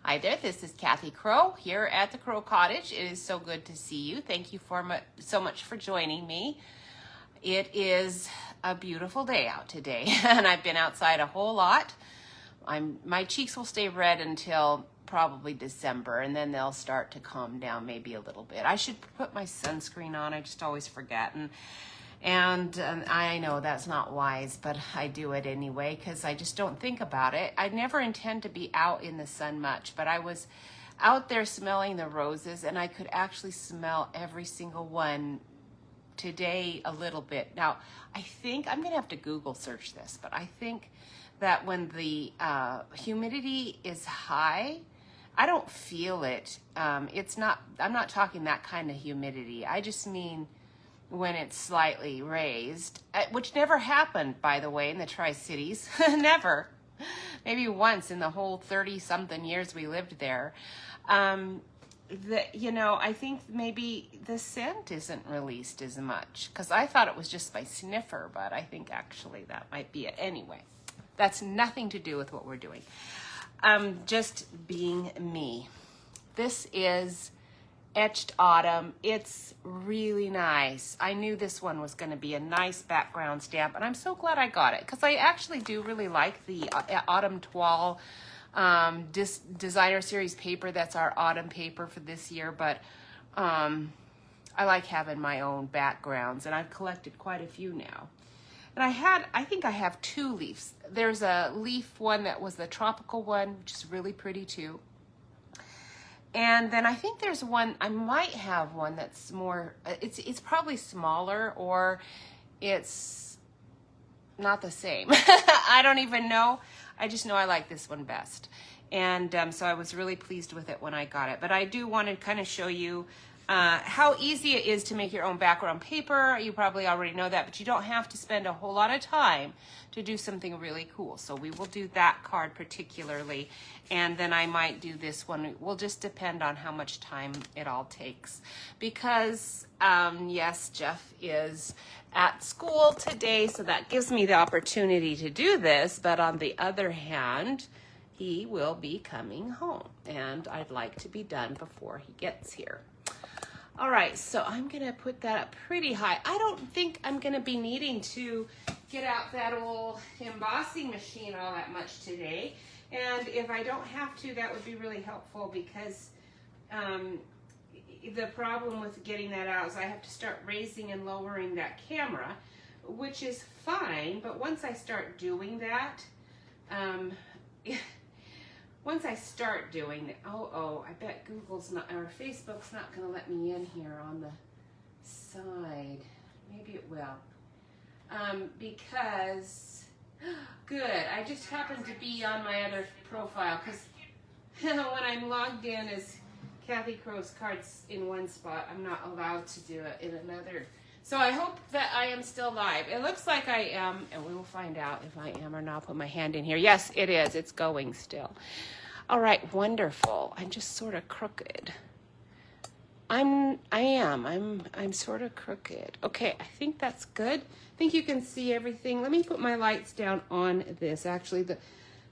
Hi there, this is Kathy Crow here at the Crow Cottage. It is so good to see you. Thank you so much for joining me. It is a beautiful day out today, and I've been outside a whole lot. My cheeks will stay red until probably December, and then they'll start to calm down maybe a little bit. I should put my sunscreen on. I just always forget, and I know that's not wise, but I do it anyway because I just don't think about it. I never intend to be out in the sun much, but I was out there smelling the roses, and I could actually smell every single one today a little bit. Now, I think I'm going to have to Google search this, but I think that when the humidity is high, I don't feel it. I'm not talking that kind of humidity. I just mean when it's slightly raised, which never happened, by the way, in the Tri-Cities. Never. Maybe once in the whole 30-something years we lived there. I think maybe the scent isn't released as much, because I thought it was just by sniffer, but I think actually that might be it. Anyway, that's nothing to do with what we're doing. Just being me. This is Etched Autumn. It's really nice. I knew this one was going to be a nice background stamp, and I'm so glad I got it, because I actually do really like the Autumn Toile designer series paper. That's our autumn paper for this year, but I like having my own backgrounds, and I've collected quite a few now. And I think I have two leaves. There's a leaf one that was the tropical one, which is really pretty too. And then I think there's one, I might have one that's more, it's probably smaller, or it's not the same. I don't even know. I just know I like this one best. And so I was really pleased with it when I got it. But I do want to kind of show you how easy it is to make your own background paper. You probably already know that, but you don't have to spend a whole lot of time to do something really cool. So we will do that card particularly, and then I might do this one. It will just depend on how much time it all takes, because yes, Jeff is at school today, so that gives me the opportunity to do this, but on the other hand, he will be coming home, and I'd like to be done before he gets here. All right, so I'm going to put that up pretty high. I don't think I'm going to be needing to get out that old embossing machine all that much today. And if I don't have to, that would be really helpful, because the problem with getting that out is I have to start raising and lowering that camera, which is fine. But once I start doing that, I bet Google's not, or Facebook's not going to let me in here on the side. Maybe it will. Because, good, I just happened to be on my other profile, because when I'm logged in as Kathy Crow's cards in one spot, I'm not allowed to do it in another. So I hope that I am still live. It looks like I am, and we will find out if I am or not. I'll put my hand in here. Yes, it is. It's going still. All right, wonderful. I'm just sort of crooked. I'm sort of crooked. Okay, I think that's good. I think you can see everything. Let me put my lights down on this. Actually,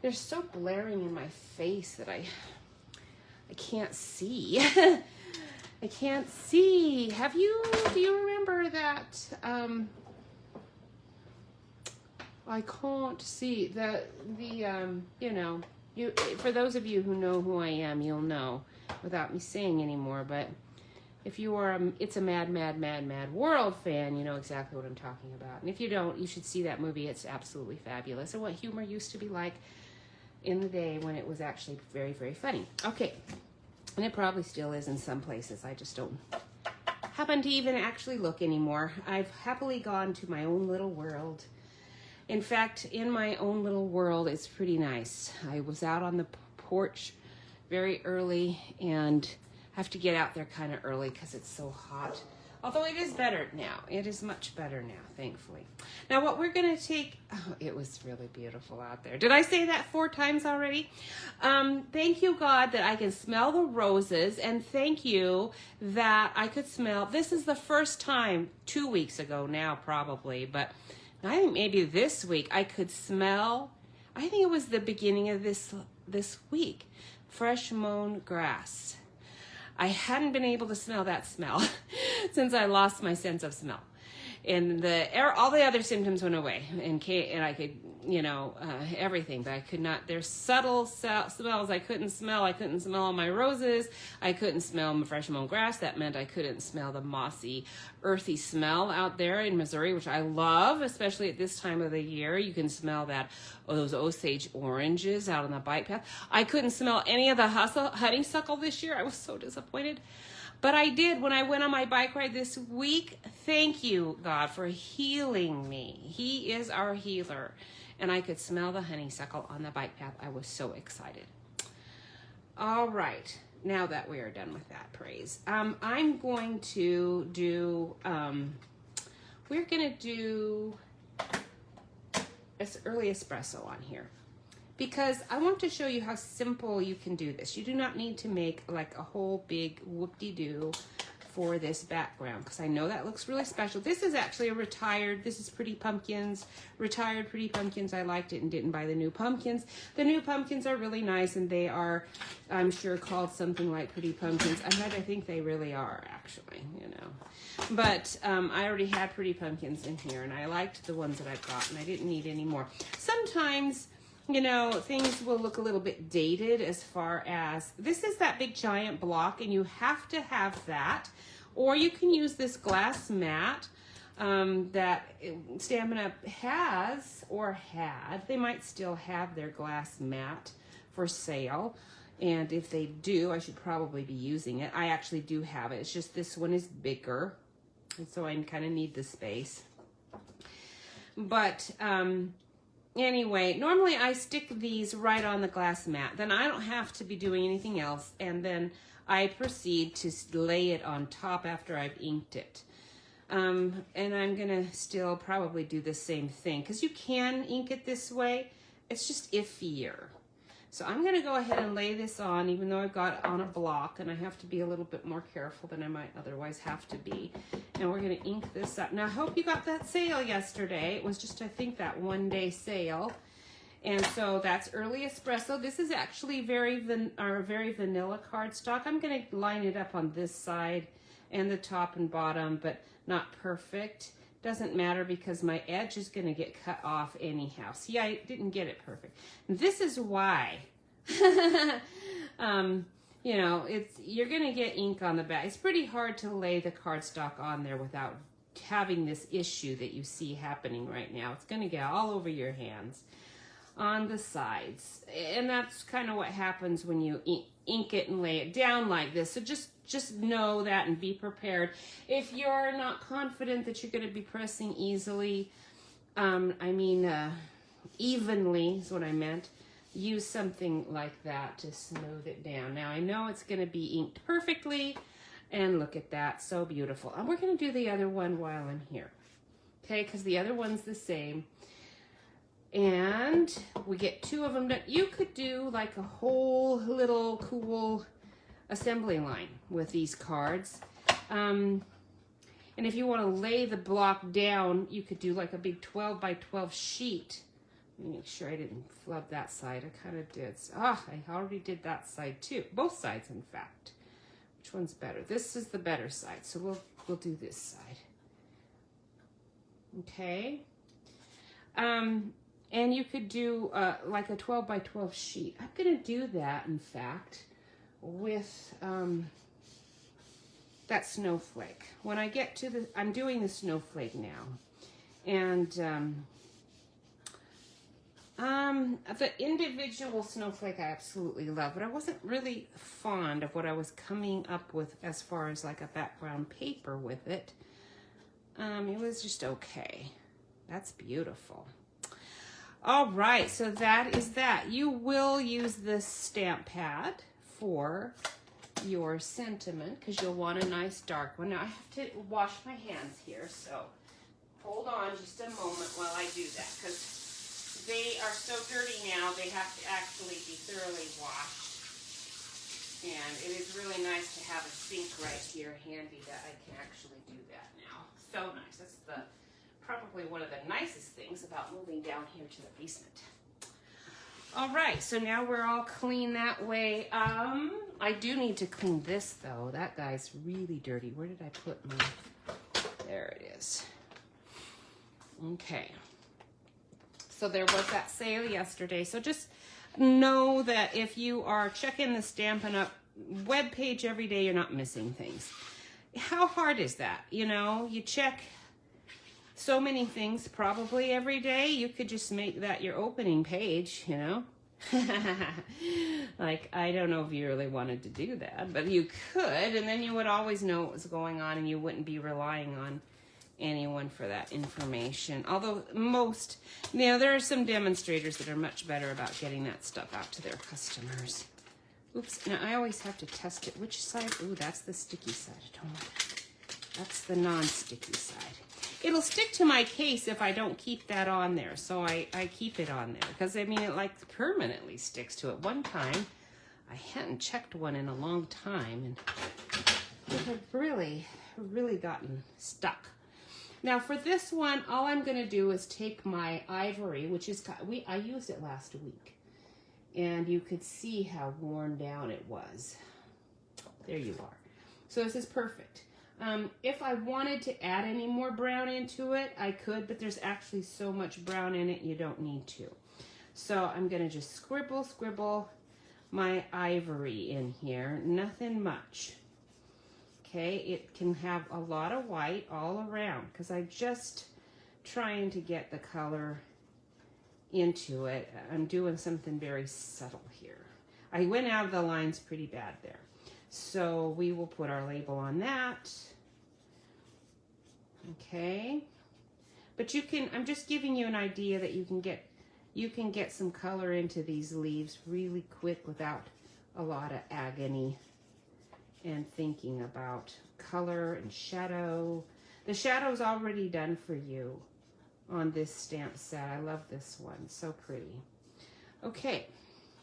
they're so blaring in my face that I can't see. I can't see. Do you remember that? I can't see for those of you who know who I am, you'll know without me saying anymore. But if you are It's a Mad, Mad, Mad, Mad World fan, you know exactly what I'm talking about. And if you don't, you should see that movie. It's absolutely fabulous, and what humor used to be like in the day when it was actually very, very funny. Okay. And it probably still is in some places. I just don't happen to even actually look anymore. I've happily gone to my own little world. In fact, in my own little world, it's pretty nice. I was out on the porch very early, and have to get out there kind of early because it's so hot. Although it is better now. It is much better now, thankfully. Now what we're going to take... Oh, it was really beautiful out there. Did I say that 4 times already? Thank you, God, that I can smell the roses. And thank you that I could smell... This is the first time, 2 weeks ago now probably, but I think maybe this week I could smell... I think it was the beginning of this this week. Fresh mown grass. I hadn't been able to smell that smell since I lost my sense of smell. And all the other symptoms went away, and I could, everything, but I could not. There's subtle smells I couldn't smell. I couldn't smell all my roses. I couldn't smell my fresh mown grass. That meant I couldn't smell the mossy, earthy smell out there in Missouri, which I love, especially at this time of the year. You can smell those Osage oranges out on the bike path. I couldn't smell any of the honeysuckle this year. I was so disappointed. But I did when I went on my bike ride this week. Thank you, God, for healing me. He is our healer. And I could smell the honeysuckle on the bike path. I was so excited. All right. Now that we are done with that praise, I'm going to do, we're going to do early espresso on here. Because I want to show you how simple you can do this. You do not need to make like a whole big whoop-de-doo for this background, because I know that looks really special. This is actually this is Pretty Pumpkins, retired Pretty Pumpkins. I liked it and didn't buy the new pumpkins. The new pumpkins are really nice, and they are, I'm sure, called something like Pretty Pumpkins. I think they really are, actually, But I already had Pretty Pumpkins in here, and I liked the ones that I've got, and I didn't need any more. Sometimes, things will look a little bit dated as far as, this is that big giant block, and you have to have that. Or you can use this glass mat that Stampin' Up has or had. They might still have their glass mat for sale. And if they do, I should probably be using it. I actually do have it. It's just this one is bigger, and so I kind of need the space. But anyway, normally I stick these right on the glass mat. Then I don't have to be doing anything else. And then I proceed to lay it on top after I've inked it. And I'm going to still probably do the same thing, because you can ink it this way. It's just iffier. So I'm going to go ahead and lay this on, even though I've got it on a block, and I have to be a little bit more careful than I might otherwise have to be. And we're going to ink this up. Now, I hope you got that sale yesterday. It was just, I think, that one-day sale. And so that's early espresso. This is actually very vanilla cardstock. I'm going to line it up on this side and the top and bottom, but not perfect. Doesn't matter, because my edge is going to get cut off anyhow. See, I didn't get it perfect. This is why, you're going to get ink on the back. It's pretty hard to lay the cardstock on there without having this issue that you see happening right now. It's going to get all over your hands on the sides. And that's kind of what happens when you ink it and lay it down like this. So just know that and be prepared. If you're not confident that you're going to be pressing evenly is what I meant. Use something like that to smooth it down. Now I know it's going to be inked perfectly, and look at that, so beautiful. And we're going to do the other one while I'm here, okay? Because the other one's the same. And we get two of them done. You could do like a whole little cool assembly line with these cards. And if you want to lay the block down, you could do like a big 12 by 12 sheet. Let me make sure I didn't flub that side. I kind of did. I already did that side too. Both sides, in fact. Which one's better? This is the better side, so we'll do this side. Okay. And you could do like a 12 by 12 sheet. I'm going to do that, in fact, with that snowflake. When I get to I'm doing the snowflake now. And the individual snowflake I absolutely love, but I wasn't really fond of what I was coming up with as far as like a background paper with it. It was just okay. That's beautiful. All right, so that is that. You will use this stamp pad for your sentiment, because you'll want a nice dark one. Now I have to wash my hands here, so hold on just a moment while I do that, because they are so dirty now, they have to actually be thoroughly washed. And it is really nice to have a sink right here handy that I can actually do that now. So nice. That's probably one of the nicest things about moving down here to the basement. All right, so now we're all clean that way. I do need to clean this though. That guy's really dirty. Where did I put my, there it is. Okay. So there was that sale yesterday. So just know that if you are checking the Stampin' Up webpage every day, you're not missing things. How hard is that? You know, you check so many things probably every day. You could just make that your opening page, you know. Like, I don't know if you really wanted to do that, but you could, and then you would always know what was going on and you wouldn't be relying on anyone for that information. Although most, you know, there are some demonstrators that are much better about getting that stuff out to their customers. Oops, now I always have to test it. Which side? Ooh, that's the sticky side. That's the non-sticky side. It'll stick to my case if I don't keep that on there. So I keep it on there because I mean it like permanently sticks to it. One time I hadn't checked one in a long time and it had really gotten stuck. Now for this one, all I'm going to do is take my ivory, which is, I used it last week, and you could see how worn down it was. There you are. So this is perfect. If I wanted to add any more brown into it, I could, but there's actually so much brown in it, you don't need to. So I'm going to just scribble my ivory in here, nothing much. Okay, it can have a lot of white all around because I'm just trying to get the color into it. I'm doing something very subtle here. I went out of the lines pretty bad there. So we will put our label on that. Okay. But you can, I'm just giving you an idea that you can get some color into these leaves really quick without a lot of agony and thinking about color and shadow. The shadow's already done for you on this stamp set. I love this one, so pretty. Okay,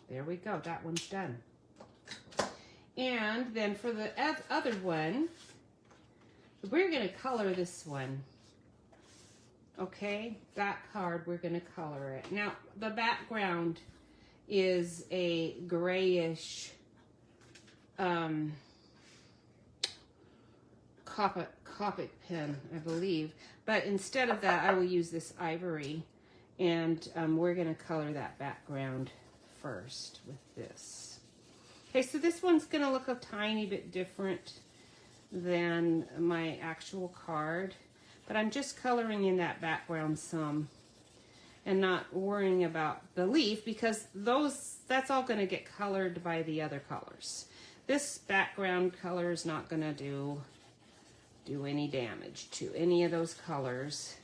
there we go, that one's done. And then for the other one, we're gonna color this one. Okay, that card, we're gonna color it. Now, the background is a grayish Copic pen, I believe. But instead of that, I will use this ivory, and we're gonna color that background first with this. Okay, so this one's gonna look a tiny bit different than my actual card, but I'm just coloring in that background some and not worrying about the leaf because that's all gonna get colored by the other colors. This background color is not gonna do any damage to any of those colors.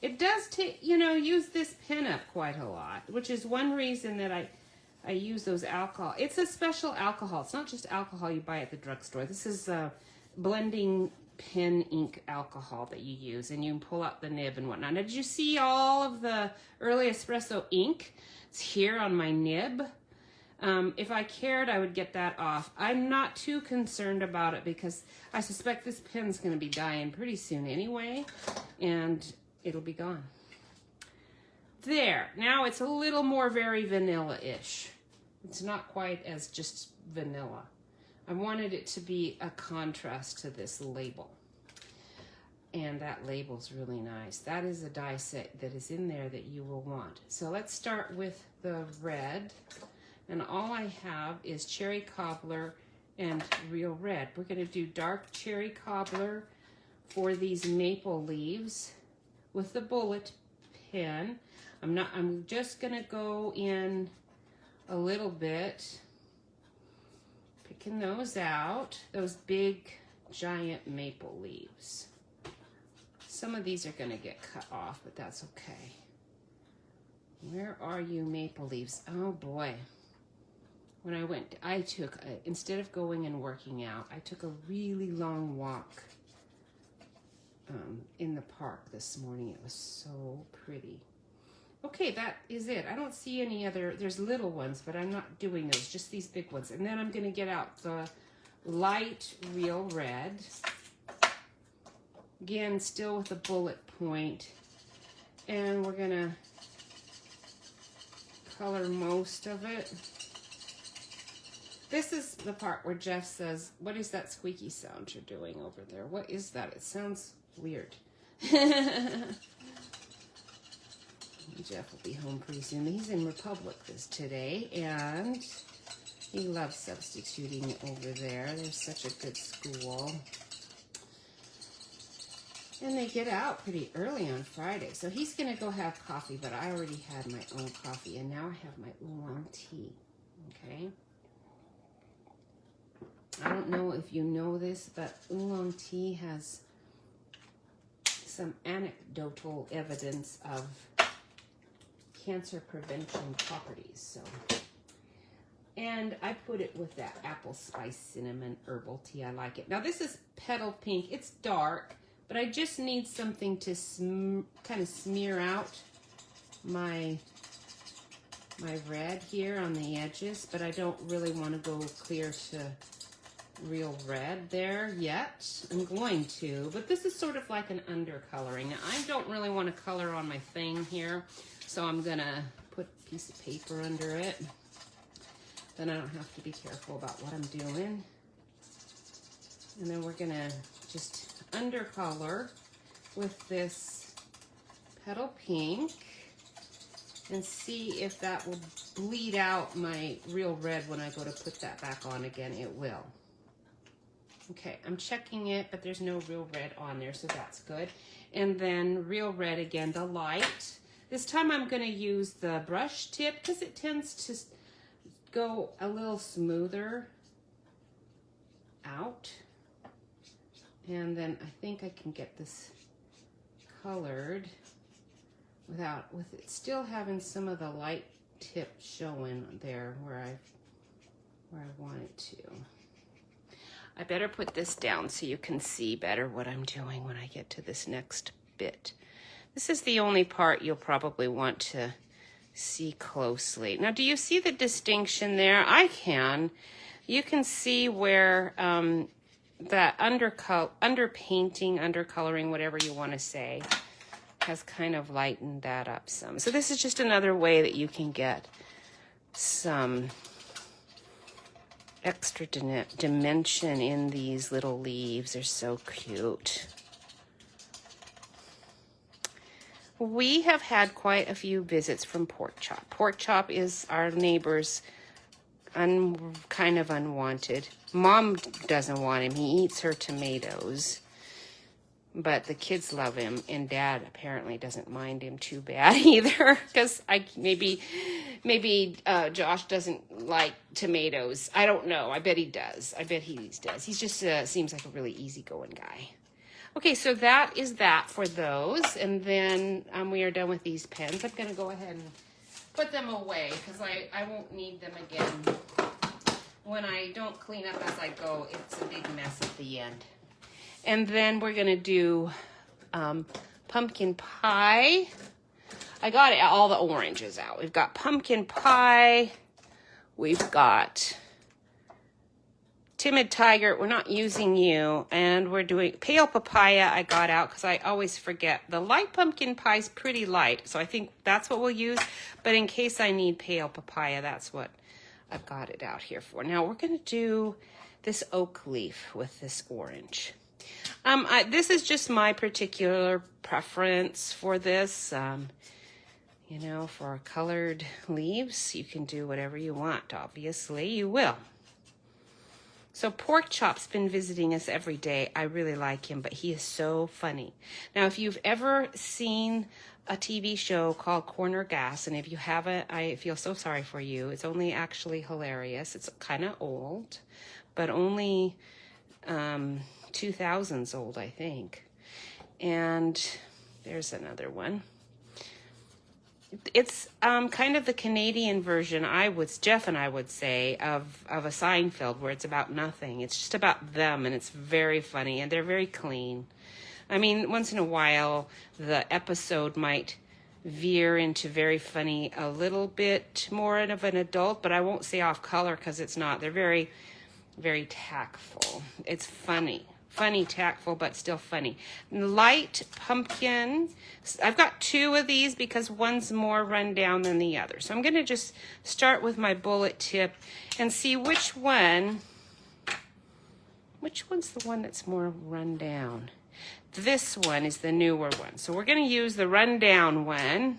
It does take, you know, use this pen up quite a lot, which is one reason that I use those alcohol. It's a special alcohol. It's not just alcohol you buy at the drugstore. This is a blending pen ink alcohol that you use, and you can pull out the nib and whatnot. Now, did you see all of the early espresso ink? It's here on my nib. If I cared, I would get that off. I'm not too concerned about it because I suspect this pen's going to be dying pretty soon anyway, and it'll be gone. There. Now it's a little more very vanilla-ish. It's not quite as just vanilla. I wanted it to be a contrast to this label. And that label's really nice. That is a die set that is in there that you will want. So let's start with the red. And all I have is cherry cobbler and real red. We're going to do dark cherry cobbler for these maple leaves with the bullet pen. I'm just going to go in a little bit, picking those out, those big giant maple leaves. Some of these are going to get cut off, but that's okay. Where are you, maple leaves? Oh boy. When I took, instead of going and working out, I took a really long walk in the park this morning. It was so pretty. Okay, that is it. I don't see any other, there's little ones, but I'm not doing those, just these big ones. And then I'm gonna get out the light real red. Again, still with a bullet point. And we're gonna color most of it. This is the part where Jeff says, what is that squeaky sound you're doing over there? What is that? It sounds weird. Jeff will be home pretty soon. He's in Republic today, and he loves substituting over there. They're such a good school. And they get out pretty early on Friday. So he's going to go have coffee, but I already had my own coffee, and now I have my oolong tea. Okay? I don't know if you know this, but oolong tea has some anecdotal evidence of cancer prevention properties. So, and I put it with that apple spice cinnamon herbal tea. I like it. Now this is petal pink. It's dark, but I just need something to kind of smear out my red here on the edges, but I don't really want to go clear to real red there yet. I'm going to, but this is sort of like an undercoloring. Now, I don't really want to color on my thing here, so I'm gonna put a piece of paper under it. Then I don't have to be careful about what I'm doing. And then we're gonna just undercolor with this petal pink and see if that will bleed out my real red when I go to put that back on again. It will. Okay, I'm checking it, but there's no real red on there, so that's good. And then real red again, the light. This time I'm going to use the brush tip because it tends to go a little smoother out. And then I think I can get this colored with it still having some of the light tip showing there where I want it to. I better put this down so you can see better what I'm doing when I get to this next bit. This is the only part you'll probably want to see closely. Now, do you see the distinction there? I can. You can see where that underpainting, undercoloring, whatever you want to say, has kind of lightened that up some. So this is just another way that you can get some extra dimension in these little leaves. They're so cute. We have had quite a few visits from Pork Chop. Pork Chop is our neighbor's kind of unwanted. Mom doesn't want him. He eats her tomatoes. But the kids love him, and Dad apparently doesn't mind him too bad either, because maybe Josh doesn't like tomatoes. I don't know. I bet he does. I bet he does. He just seems like a really easygoing guy. Okay, so that is that for those, and then we are done with these pens. I'm going to go ahead and put them away because I won't need them again. When I don't clean up as I go, it's a big mess at the end. And then we're going to do pumpkin pie. I got all the oranges out. We've got pumpkin pie. We've got timid tiger. We're not using you. And we're doing pale papaya. I got out because I always forget. The light pumpkin pie is pretty light, so I think that's what we'll use. But in case I need pale papaya, that's what I've got it out here for. Now we're going to do this oak leaf with this orange. This is just my particular preference for this. You know, for colored leaves, you can do whatever you want. Obviously, you will. So Pork Chop's been visiting us every day. I really like him, but he is so funny. Now, if you've ever seen a TV show called Corner Gas, and if you haven't, I feel so sorry for you. It's only actually hilarious. It's kind of old, but only 2000s old, I think. And there's another one. It's kind of the Canadian version, Jeff and I would say, of a Seinfeld, where it's about nothing. It's just about them, and it's very funny, and they're very clean. I mean, once in a while, the episode might veer into very funny, a little bit more of an adult, but I won't say off color because it's not. They're very, very tactful. It's funny. funny, tactful, but still funny. Light pumpkin. I've got 2 of these because one's more run down than the other. So I'm going to just start with my bullet tip and see which one's the one that's more run down. This one is the newer one. So we're going to use the run down one.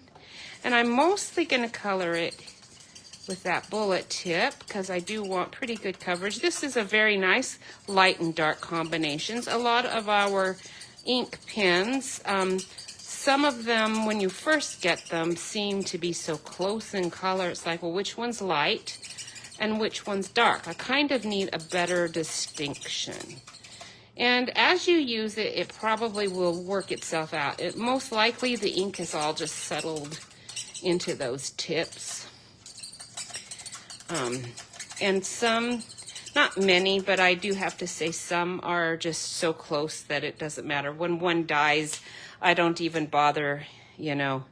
And I'm mostly going to color it with that bullet tip because I do want pretty good coverage. This is a very nice light and dark combinations. A lot of our ink pens, some of them when you first get them seem to be so close in color. It's like, well, which one's light and which one's dark? I kind of need a better distinction. And as you use it, it probably will work itself out. Most likely the ink is all just settled into those tips. And some, not many, but I do have to say some are just so close that it doesn't matter. When one dies, I don't even bother, you know.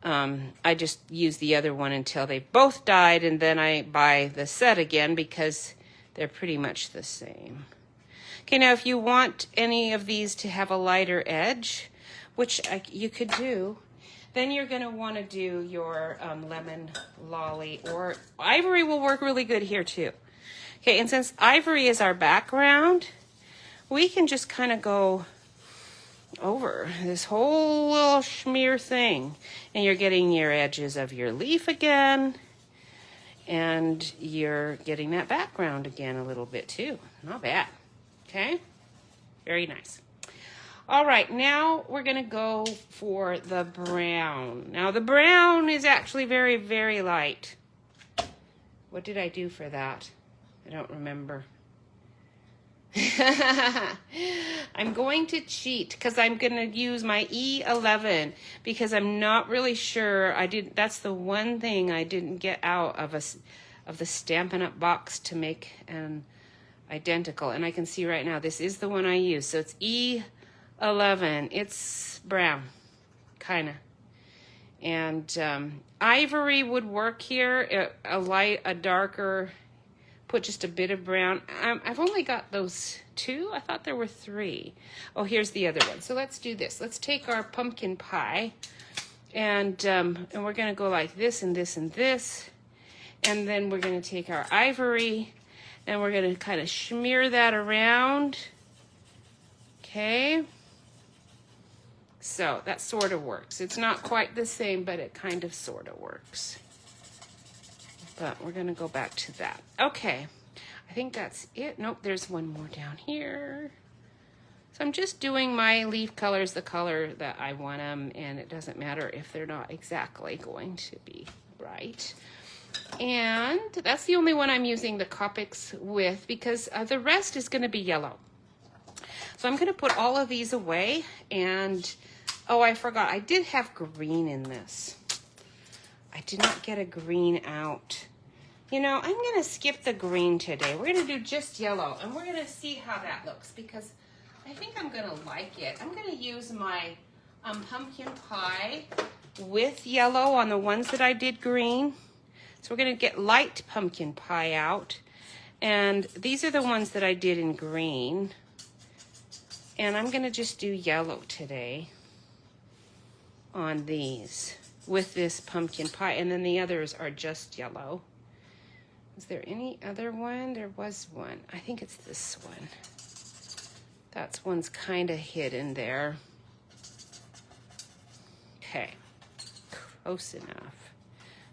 I just use the other one until they both died, and then I buy the set again because they're pretty much the same. Okay, now if you want any of these to have a lighter edge, which you could do, then you're going to want to do your lemon lolly, or ivory will work really good here too. Okay, and since ivory is our background, we can just kind of go over this whole little smear thing, and you're getting your edges of your leaf again, and you're getting that background again a little bit too. Not bad. Okay, very nice. All right, now we're going to go for the brown. Now the brown is actually very, very light. What did I do for that? I don't remember. I'm going to cheat because I'm going to use my E11 because I'm not really sure. That's the one thing I didn't get out of the Stampin' Up box to make an identical. And I can see right now this is the one I use. So it's E11. It's brown, kind of. And ivory would work here. A darker, put just a bit of brown. I've only got those 2. I thought there were 3. Oh, here's the other one. So let's do this. Let's take our pumpkin pie, and we're going to go like this and this and this. And then we're going to take our ivory, and we're going to kind of smear that around. Okay. So that sort of works. It's not quite the same, but it kind of sort of works. But we're going to go back to that. Okay. I think that's it. Nope, there's one more down here. So I'm just doing my leaf colors the color that I want them, and it doesn't matter if they're not exactly going to be right. And that's the only one I'm using the Copics with because the rest is going to be yellow. So I'm going to put all of these away, and oh, I forgot. I did have green in this. I did not get a green out. You know, I'm going to skip the green today. We're going to do just yellow, and we're going to see how that looks because I think I'm going to like it. I'm going to use my pumpkin pie with yellow on the ones that I did green. So we're going to get light pumpkin pie out, and these are the ones that I did in green. And I'm going to just do yellow today on these with this pumpkin pie. And then the others are just yellow. Is there any other one? There was one. I think it's this one. That one's kind of hidden there. Okay. Close enough.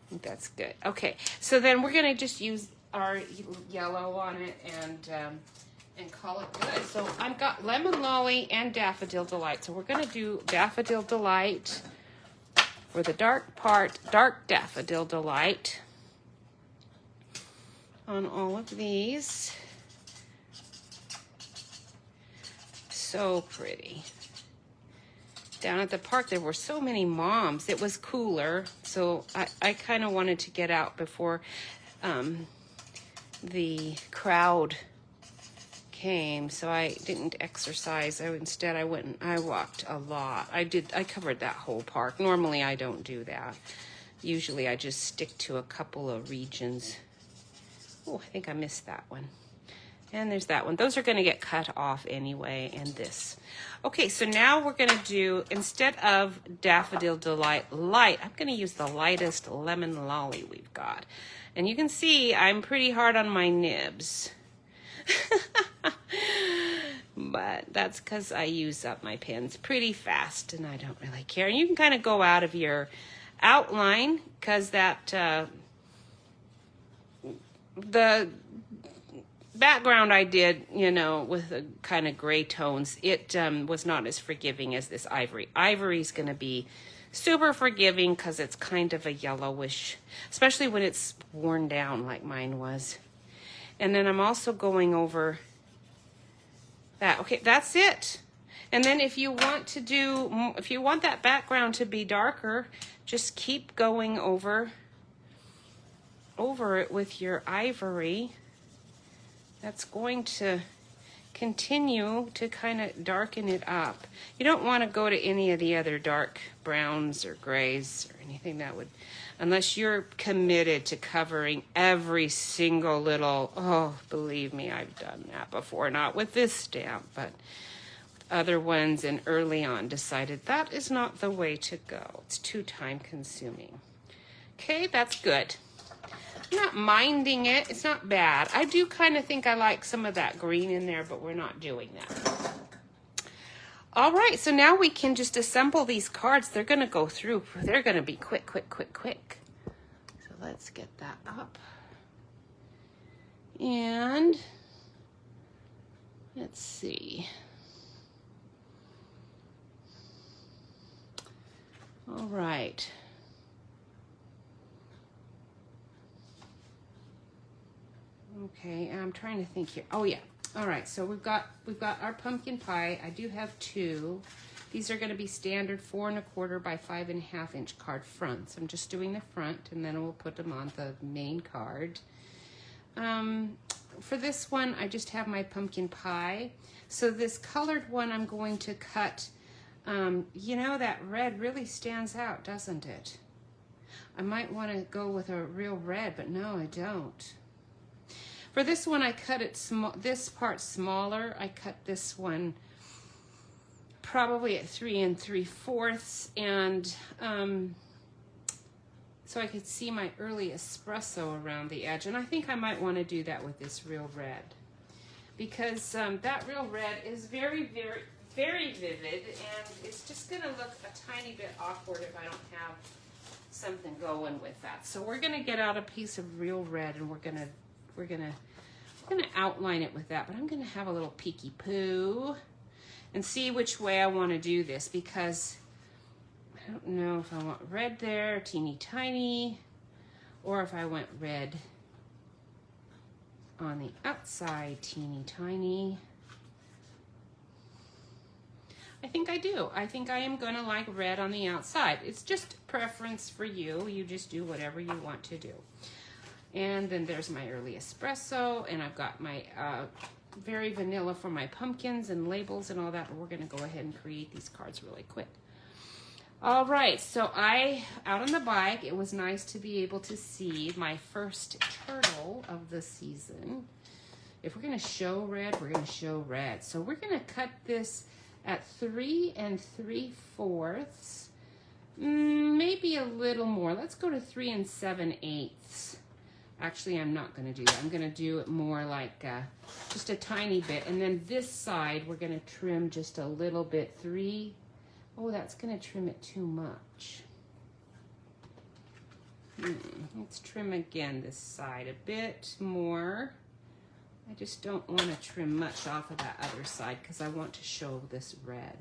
I think that's good. Okay. So then we're going to just use our yellow on it and call it good. So I've got Lemon Lolly and Daffodil Delight. So we're going to do Daffodil Delight for the dark part, Dark Daffodil Delight on all of these. So pretty. Down at the park, there were so many moms. It was cooler, so I kind of wanted to get out before the crowd came, so I didn't exercise. Instead I went and I walked a lot. I covered that whole park. Normally I don't do that. Usually I just stick to a couple of regions. Oh, I think I missed that one. And there's that one. Those are going to get cut off anyway, and this. Okay, so now we're going to do, instead of Daffodil Delight Light, I'm going to use the lightest Lemon Lolly we've got. And you can see I'm pretty hard on my nibs. But that's because I use up my pens pretty fast, and I don't really care. And you can kind of go out of your outline, because that, the background I did, you know, with the kind of gray tones, it was not as forgiving as this ivory. Ivory's going to be super forgiving because it's kind of a yellowish, especially when it's worn down like mine was. And then I'm also going over that. Okay, that's it. And then if you want to do, if you want that background to be darker, just keep going over it with your ivory. That's going to continue to kind of darken it up. You don't want to go to any of the other dark browns or grays or anything that would, unless you're committed to covering every single little, oh, believe me, I've done that before. Not with this stamp, but with other ones, and early on decided that is not the way to go. It's too time consuming. Okay, that's good. I'm not minding it. It's not bad. I do kind of think I like some of that green in there, but we're not doing that. All right, so now we can just assemble these cards. They're going to go through. They're going to be quick, quick, quick, quick. So let's get that up. And let's see. All right. Okay, I'm trying to think here. Oh yeah. All right, so we've got our pumpkin pie. I do have two. These are going to be standard 4 1/4 by 5 1/2 inch card fronts. I'm just doing the front, and then we'll put them on the main card. For this one, I just have my pumpkin pie. So this colored one, I'm going to cut. You know, that red really stands out, doesn't it? I might want to go with a real red, but no, I don't. For this one, I cut it small. This part smaller. I cut this one probably at 3 3/4, and so I could see my early espresso around the edge. And I think I might want to do that with this real red, because that real red is very, very, very vivid, and it's just going to look a tiny bit awkward if I don't have something going with that. So we're going to get out a piece of real red, and we're gonna outline it with that, but I'm gonna have a little peeky poo and see which way I want to do this, because I don't know if I want red there, teeny tiny, or if I want red on the outside, teeny tiny. I think I do. I think I am gonna like red on the outside. It's just preference for you. You just do whatever you want to do. And then there's my early espresso, and I've got my very vanilla for my pumpkins and labels and all that. But we're gonna go ahead and create these cards really quick. All right, so out on the bike, it was nice to be able to see my first turtle of the season. If we're gonna show red, we're gonna show red. So we're gonna cut this at 3 3/4, maybe a little more. Let's go to 3 7/8. Actually, I'm not going to do that. I'm going to do it more like just a tiny bit. And then this side, we're going to trim just a little bit. 3. Oh, that's going to trim it too much. Let's trim again this side a bit more. I just don't want to trim much off of that other side because I want to show this red.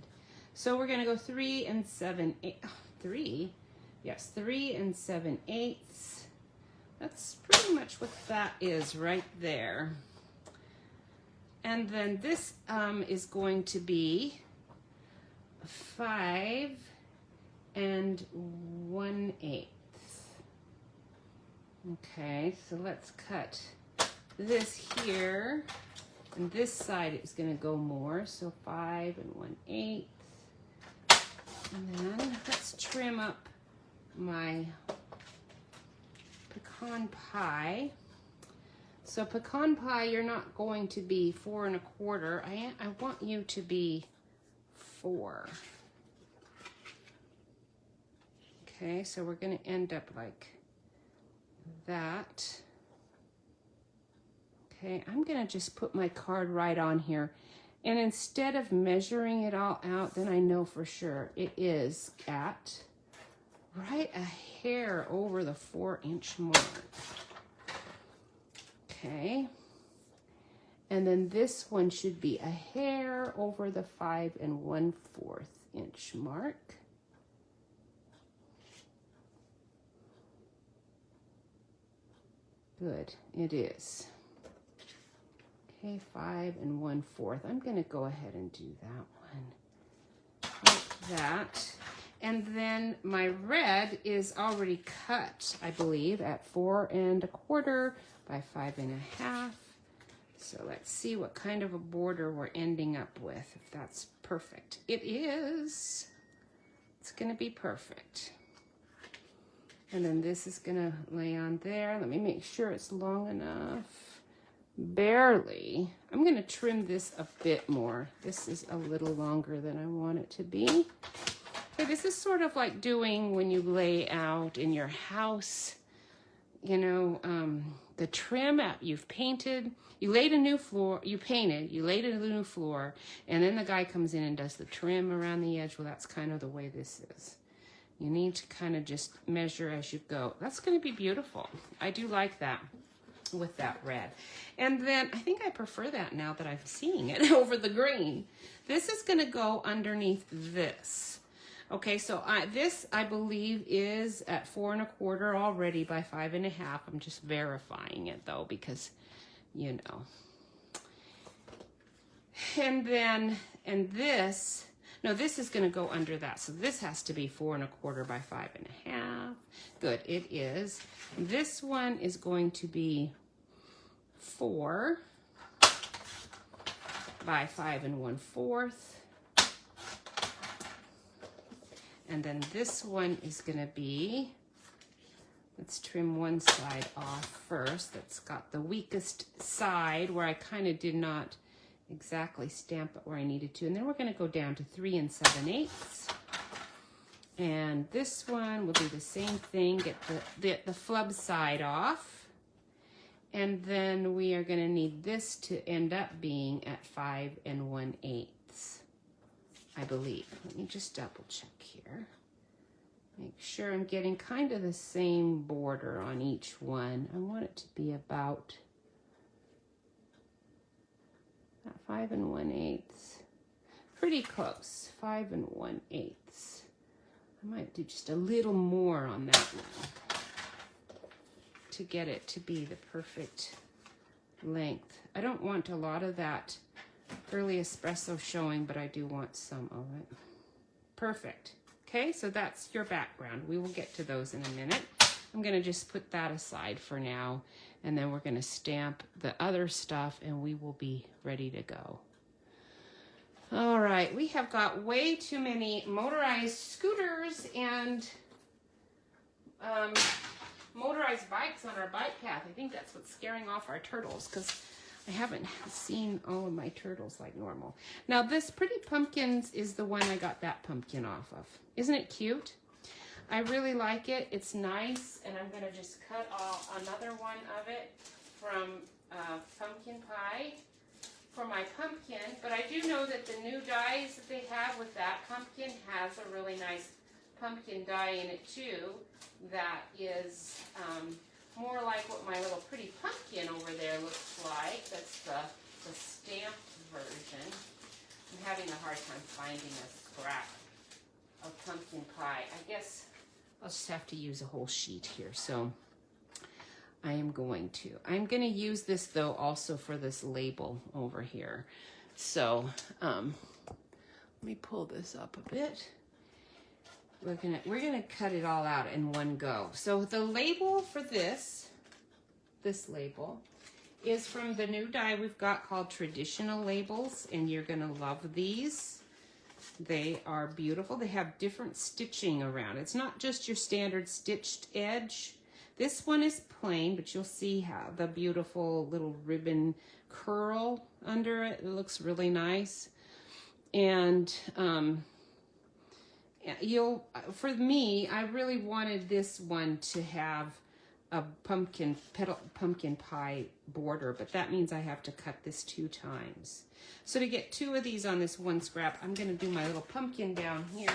So we're going to go 3 7/8. 3? Yes, 3 7/8. That's pretty much what that is right there. And then this is going to be 5 1/8. Okay, so let's cut this here. And this side is going to go more, so 5 1/8. And then let's trim up my pecan pie. So pecan pie, you're not going to be 4 1/4. I want you to be 4. Okay, so we're going to end up like that. Okay, I'm going to just put my card right on here. And instead of measuring it all out, then I know for sure it is at right a hair over the 4-inch mark. Okay. And then this one should be a hair over the 5 1/4 inch mark. Good, it is. Okay, 5 1/4. I'm going to go ahead and do that one like that. And then my red is already cut, I believe, at 4 1/4 by 5 1/2. So let's see what kind of a border we're ending up with, if that's perfect. It is. It's going to be perfect. And then this is going to lay on there. Let me make sure it's long enough. Barely. I'm going to trim this a bit more. This is a little longer than I want it to be. Okay, this is sort of like doing when you lay out in your house, you know, the trim out you've painted. You laid a new floor, you painted, you laid a new floor, and then the guy comes in and does the trim around the edge. Well, that's kind of the way this is. You need to kind of just measure as you go. That's going to be beautiful. I do like that with that red. And then I think I prefer that now that I'm seeing it over the green. This is going to go underneath this. Okay, so this I believe is at 4 1/4 already by 5 1/2. I'm just verifying it though because, you know. And then, and this, no, this is going to go under that. So this has to be 4 1/4 by 5 1/2. Good, it is. This one is going to be 4 by 5 1/4. And then this one is going to be, let's trim one side off first. That's got the weakest side where I kind of did not exactly stamp it where I needed to. And then we're going to go down to 3 7/8. And this one will do the same thing, get the flub side off. And then we are going to need this to end up being at 5 1/8. I believe. Let me just double check here. Make sure I'm getting kind of the same border on each one. I want it to be about 5 1/8. Pretty close. 5 1/8. I might do just a little more on that one to get it to be the perfect length. I don't want a lot of that early espresso showing, but I do want some of it. Perfect. Okay, so that's your background. We will get to those in a minute. I'm going to just put that aside for now, and then we're going to stamp the other stuff, and we will be ready to go. All right, we have got way too many motorized scooters and motorized bikes on our bike path. I think that's what's scaring off our turtles, because I haven't seen all of my turtles like normal. Now this Pretty Pumpkins is the one I got that pumpkin off of. Isn't it cute? I really like it. It's nice, and I'm going to just cut off another one of it from pumpkin pie for my pumpkin. But I do know that the new dies that they have with that pumpkin has a really nice pumpkin die in it too. That is more like what my little Pretty Pumpkin over there looks like. That's the stamped version. I'm having a hard time finding a scrap of pumpkin pie. I guess I'll just have to use a whole sheet here. So I'm going to use this though also for this label over here. So let me pull this up a bit. We're gonna cut it all out in one go. So the label for this label is from the new die we've got called Traditional Labels, and you're gonna love these. They are beautiful. They have different stitching around. It's not just your standard stitched edge. This one is plain, but you'll see how the beautiful little ribbon curl under it. It looks really nice. And for me, I really wanted this one to have a pumpkin pie border, but that means I have to cut this 2 times. So to get 2 of these on this one scrap, I'm going to do my little pumpkin down here,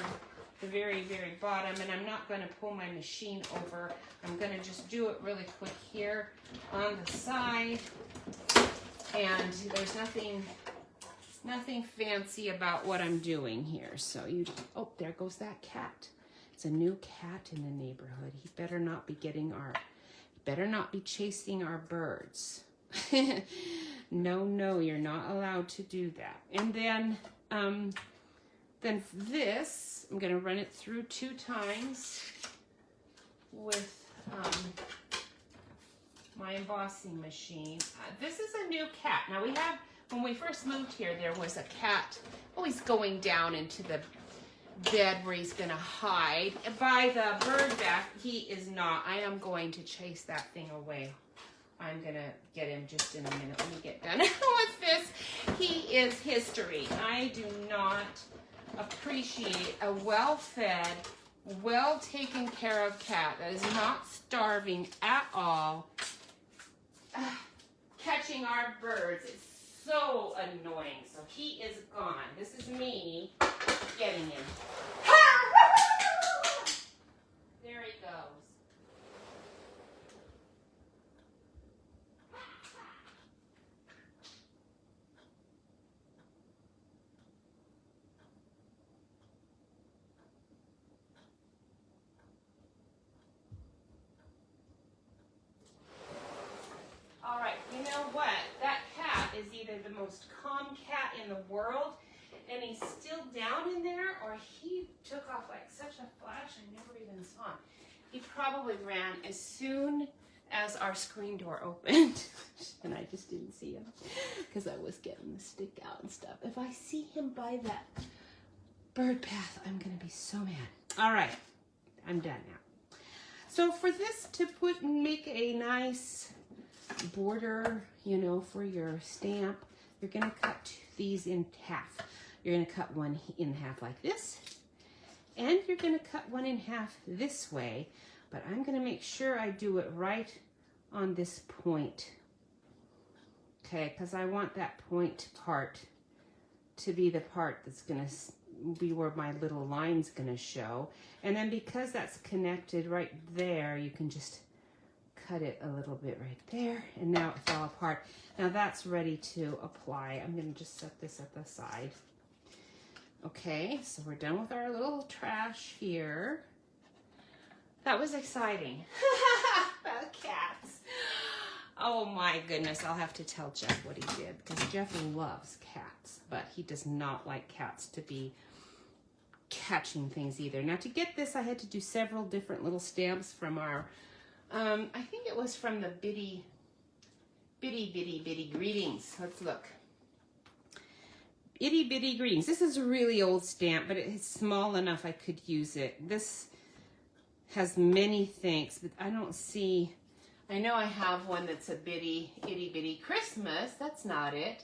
the very, very bottom, and I'm not going to pull my machine over. I'm going to just do it really quick here on the side, and there's nothing fancy about what I'm doing here. So oh, there goes that cat. It's a new cat in the neighborhood. He better not be chasing our birds. No, you're not allowed to do that. And then this, I'm gonna run it through 2 times with my embossing machine. This is a new cat. Now when we first moved here, there was a cat always going down into the bed where he's gonna hide. By the bird bath, he is not. I am going to chase that thing away. I'm gonna get him just in a minute. Let me get done with this. He is history. I do not appreciate a well-fed, well-taken care of cat that is not starving at all, catching our birds. It's so annoying. So he is gone. This is me getting him. There he goes. All right, you know what? That cat is either the most calm cat in the world, and he's still down in there, or he took off like such a flash I never even saw him. He probably ran as soon as our screen door opened, and I just didn't see him because I was getting the stick out and stuff. If I see him by that bird path, I'm gonna be so mad. All right, I'm done now. So for this to make a nice border, you know, for your stamp, you're gonna cut these in half. You're gonna cut one in half like this, and you're gonna cut one in half this way, but I'm gonna make sure I do it right on this point, okay, because I want that point part to be the part that's gonna be where my little line's gonna show. And then because that's connected right there, you can just cut it a little bit right there, and now it fell apart. Now that's ready to apply. I'm gonna just set this at the side. Okay, so we're done with our little trash here. That was exciting. About cats. Oh my goodness, I'll have to tell Jeff what he did, because Jeff loves cats, but he does not like cats to be catching things either. Now to get this, I had to do several different little stamps from our I think it was from the Bitty Greetings. Let's look. Itty Bitty Greetings. This is a really old stamp, but it's small enough I could use it. This has many thanks, but I don't see. I know I have one that's a Itty Bitty Christmas. That's not it.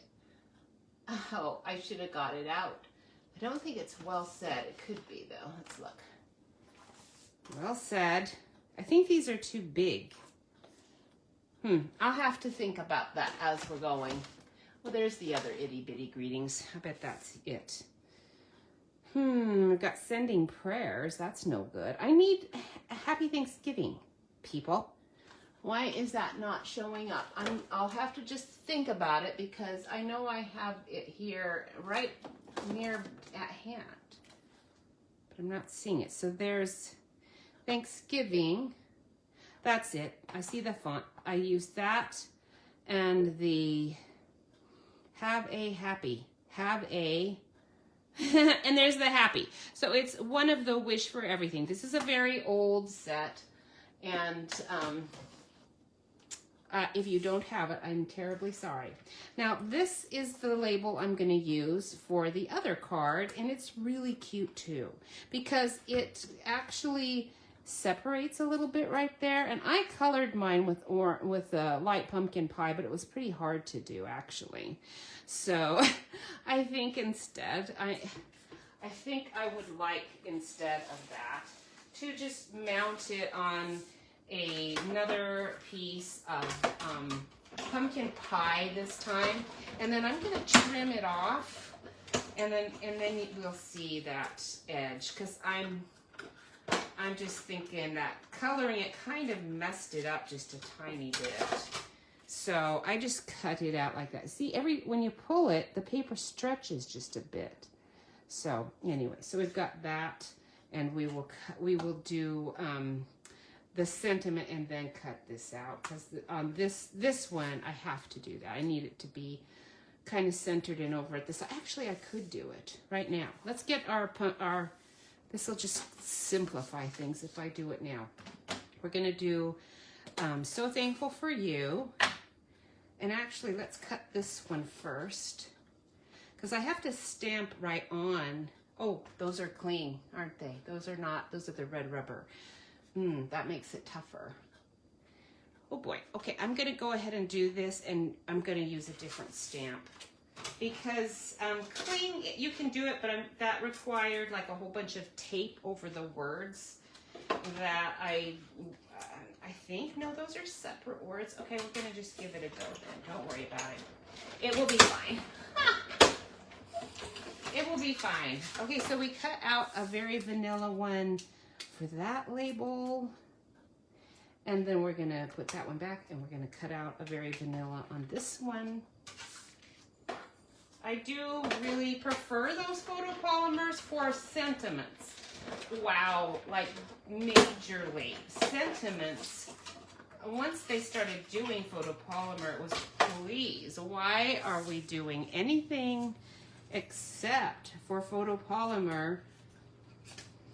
Oh, I should have got it out. I don't think it's well said. It could be though. Let's look. Well said. I think these are too big. I'll have to think about that as we're going. Well, there's the other Itty Bitty Greetings. I bet that's it. We've got sending prayers. That's no good. I need a Happy Thanksgiving, people. Why is that not showing up? I'll have to just think about it, because I know I have it here right near at hand, but I'm not seeing it. So there's Thanksgiving. That's it. I see the font. I use that and the have a happy. And there's the happy. So it's one of the wish for everything. This is a very old set, and if you don't have it, I'm terribly sorry. Now this is the label I'm going to use for the other card, and it's really cute too, because it actually separates a little bit right there. And I colored mine with light pumpkin pie, but it was pretty hard to do actually. So I think instead, I think I would like instead of that to just mount it on another piece of pumpkin pie this time. And then I'm gonna trim it off, and then we'll see that edge, because I'm just thinking that coloring it kind of messed it up just a tiny bit. So I just cut it out like that. See, when you pull it, the paper stretches just a bit. So anyway, so we've got that, and we will do the sentiment and then cut this out, because on this one I have to do that. I need it to be kind of centered and over at this. Actually, I could do it right now. Let's get our this will just simplify things if I do it now. We're going to do So Thankful for You. And actually, let's cut this one first, because I have to stamp right on. Oh, those are clean, aren't they? Those are not. Those are the red rubber. That makes it tougher. Oh boy. Okay, I'm going to go ahead and do this, and I'm going to use a different stamp. Because cling, you can do it, but that required like a whole bunch of tape over the words that I think, no, those are separate words. Okay, we're going to just give it a go then. Don't worry about it. It will be fine. It will be fine. Okay, so we cut out a very vanilla one for that label. And then we're going to put that one back, and we're going to cut out a very vanilla on this one. I do really prefer those photopolymers for sentiments. Wow, like majorly. Sentiments, once they started doing photopolymer, it was, please, why are we doing anything except for photopolymer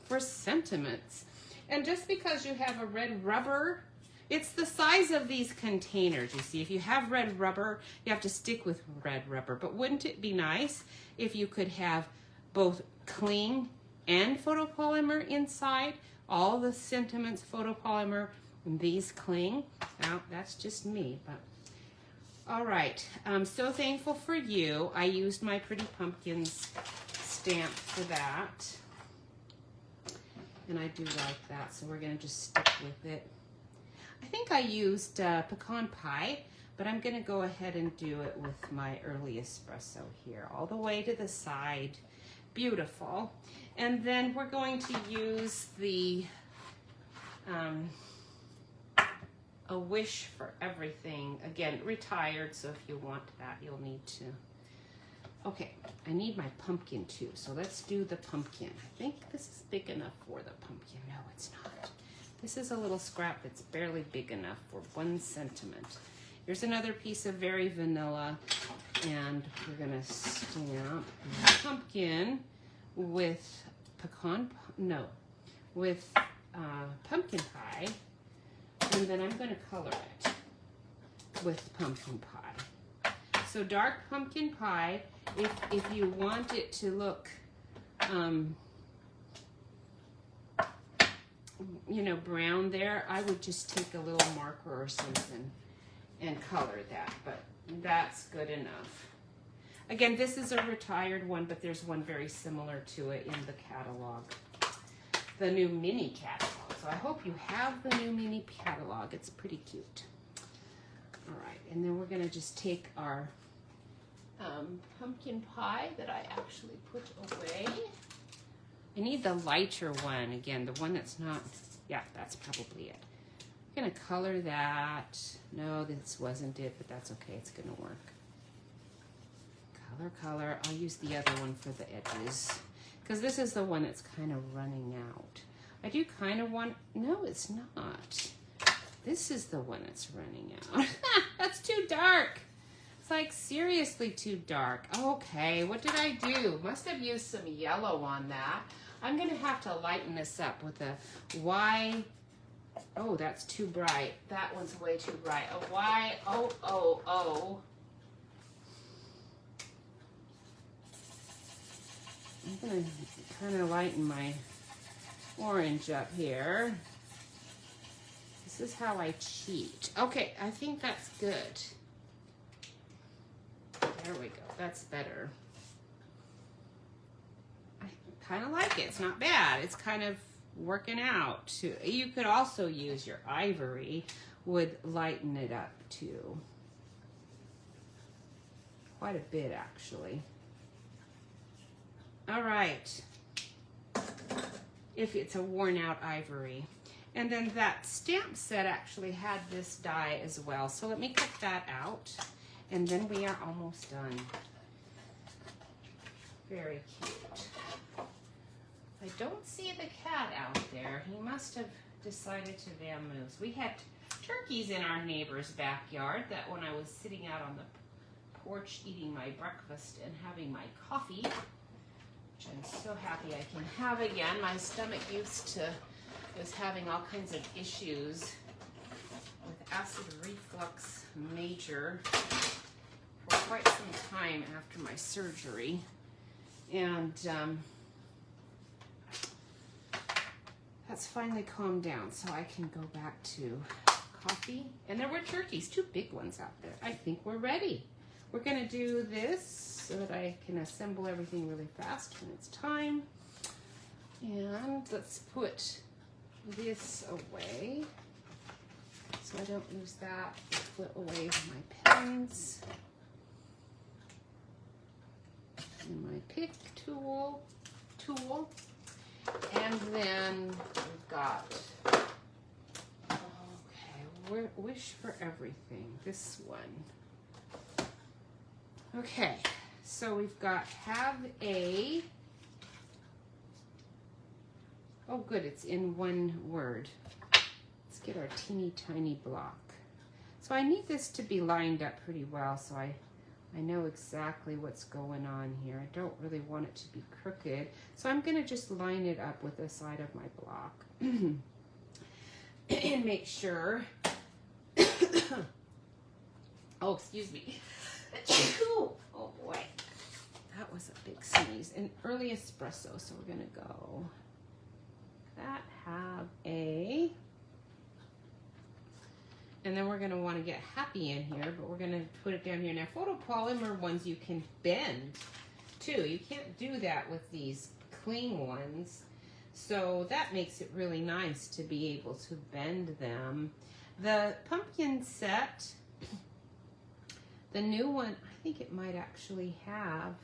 for sentiments? And just because you have a red rubber, it's the size of these containers. You see, if you have red rubber, you have to stick with red rubber. But wouldn't it be nice if you could have both cling and photopolymer inside? All the sentiments photopolymer, and these cling. Now, that's just me, but all right. I'm so thankful for you. I used my Pretty Pumpkins stamp for that. And I do like that, so we're gonna just stick with it. I think I used pecan pie, but I'm gonna go ahead and do it with my early espresso here, all the way to the side. Beautiful. And then we're going to use the A Wish for Everything. Again, retired, so if you want that, you'll need to. Okay, I need my pumpkin too, so let's do the pumpkin. I think this is big enough for the pumpkin. No, it's not. This is a little scrap that's barely big enough for one sentiment. Here's another piece of very vanilla, and we're gonna stamp the pumpkin with pumpkin pie, and then I'm gonna color it with pumpkin pie. So dark pumpkin pie, if you want it to look, you know, brown there, I would just take a little marker or something and color that, but that's good enough. Again, this is a retired one, but there's one very similar to it in the catalog, the new mini catalog. So I hope you have the new mini catalog. It's pretty cute. All right, and then we're gonna just take our pumpkin pie that I actually put away. I need the lighter one, again, the one that's not, yeah, that's probably it. I'm gonna color that. No, this wasn't it, but that's okay, it's gonna work. Color. I'll use the other one for the edges, because this is the one that's kind of running out. I do kind of want, no, it's not. This is the one that's running out. That's too dark. It's like seriously too dark. Okay, what did I do? Must have used some yellow on that. I'm gonna have to lighten this up with a Y. Oh, that's too bright. That one's way too bright. A Y-O-O-O. I'm gonna kind of lighten my orange up here. This is how I cheat. Okay, I think that's good. There we go. That's better. I kind of like it. It's not bad. It's kind of working out. You could also use your ivory. Would lighten it up too. Quite a bit, actually. All right. If it's a worn out ivory. And then that stamp set actually had this die as well. So let me cut that out. And then we are almost done. Very cute. I don't see the cat out there. He must have decided to vamoose. We had turkeys in our neighbor's backyard that when I was sitting out on the porch eating my breakfast and having my coffee, which I'm so happy I can have again. My stomach was having all kinds of issues with acid reflux major for quite some time after my surgery. And that's finally calmed down, so I can go back to coffee. And there were turkeys, 2 big ones out there. I think we're ready. We're gonna do this so that I can assemble everything really fast when it's time. And let's put this away so I don't lose that. Put away my pens and my pick tool. And then we've got, okay, Wish for Everything, this one. Okay, so we've got have a, oh good, it's in one word. Let's get our teeny tiny block. So I need this to be lined up pretty well so I know exactly what's going on here. I don't really want it to be crooked. So I'm gonna just line it up with the side of my block and make sure, oh, excuse me. Oh boy, that was a big sneeze. An early espresso, so we're gonna go that, have a, and then we're gonna wanna get happy in here, but we're gonna put it down here. Now photopolymer ones you can bend too. You can't do that with these cling ones. So that makes it really nice to be able to bend them. The pumpkin set, the new one, I think it might actually have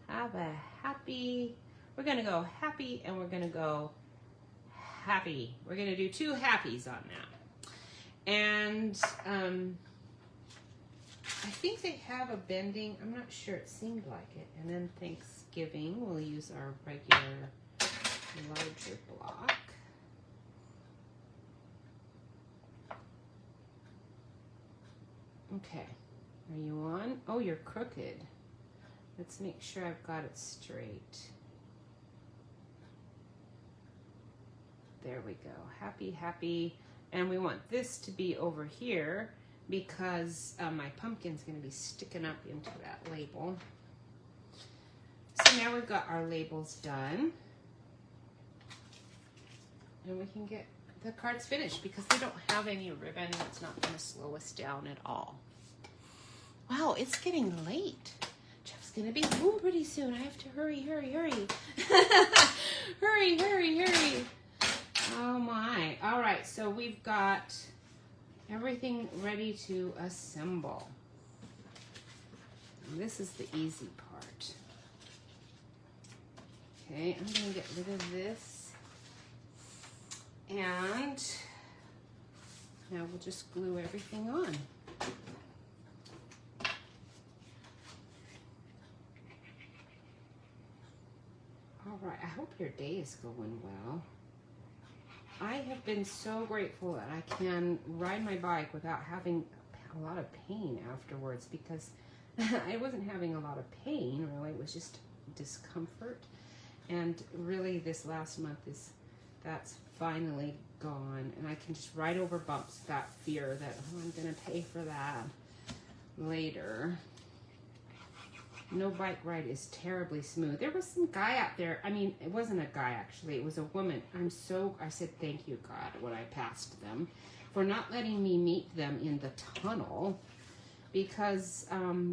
a happy, we're gonna go happy and we're gonna go happy. We're gonna do 2 happies on that. And I think they have a bending, I'm not sure, it seemed like it. And then Thanksgiving, we'll use our regular larger block. Okay, are you on? Oh, you're crooked. Let's make sure I've got it straight. There we go, happy, happy. And we want this to be over here because my pumpkin's gonna be sticking up into that label. So now we've got our labels done. And we can get the cards finished because they don't have any ribbon. It's not gonna slow us down at all. Wow, it's getting late. Jeff's gonna be home pretty soon. I have to hurry, hurry, hurry. Hurry, hurry, hurry. Oh my. All right, so we've got everything ready to assemble. And this is the easy part. Okay, I'm gonna get rid of this. And now we'll just glue everything on. All right, I hope your day is going well. I have been so grateful that I can ride my bike without having a lot of pain afterwards because I wasn't having a lot of pain, really. It was just discomfort. And really this last month that's finally gone, and I can just ride over bumps without fear that, oh, I'm gonna pay for that later. no bike ride is terribly smooth. There was some guy out there. I mean, it wasn't a guy actually. It was a woman. I said, thank you, God, when I passed them for not letting me meet them in the tunnel, because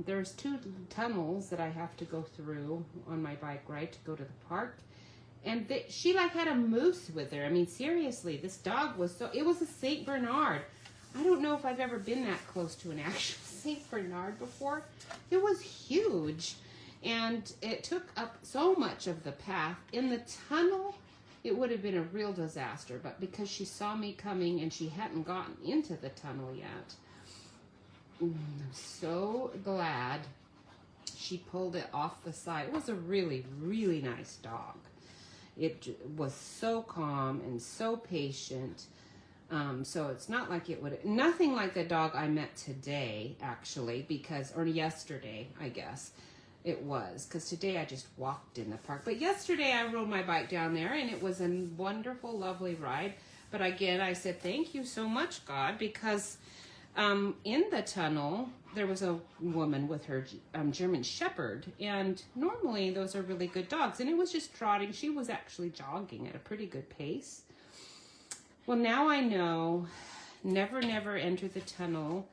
there's 2 tunnels that I have to go through on my bike ride to go to the park. And she like had a moose with her. I mean, seriously, this dog was it was a Saint Bernard. I don't know if I've ever been that close to an actual Saint Bernard before. It was huge, and it took up so much of the path. In the tunnel, it would have been a real disaster, but because she saw me coming and she hadn't gotten into the tunnel yet, I'm so glad she pulled it off the side. It was a really, really nice dog. It was so calm and so patient. So it's not like nothing like the dog I met today, actually, or yesterday, I guess it was, because today I just walked in the park. But yesterday I rode my bike down there, and it was a wonderful, lovely ride. But again, I said, thank you so much, God, because in the tunnel, there was a woman with her German Shepherd, and normally those are really good dogs, and it was just trotting. She was actually jogging at a pretty good pace. Well, now I know, never enter the tunnel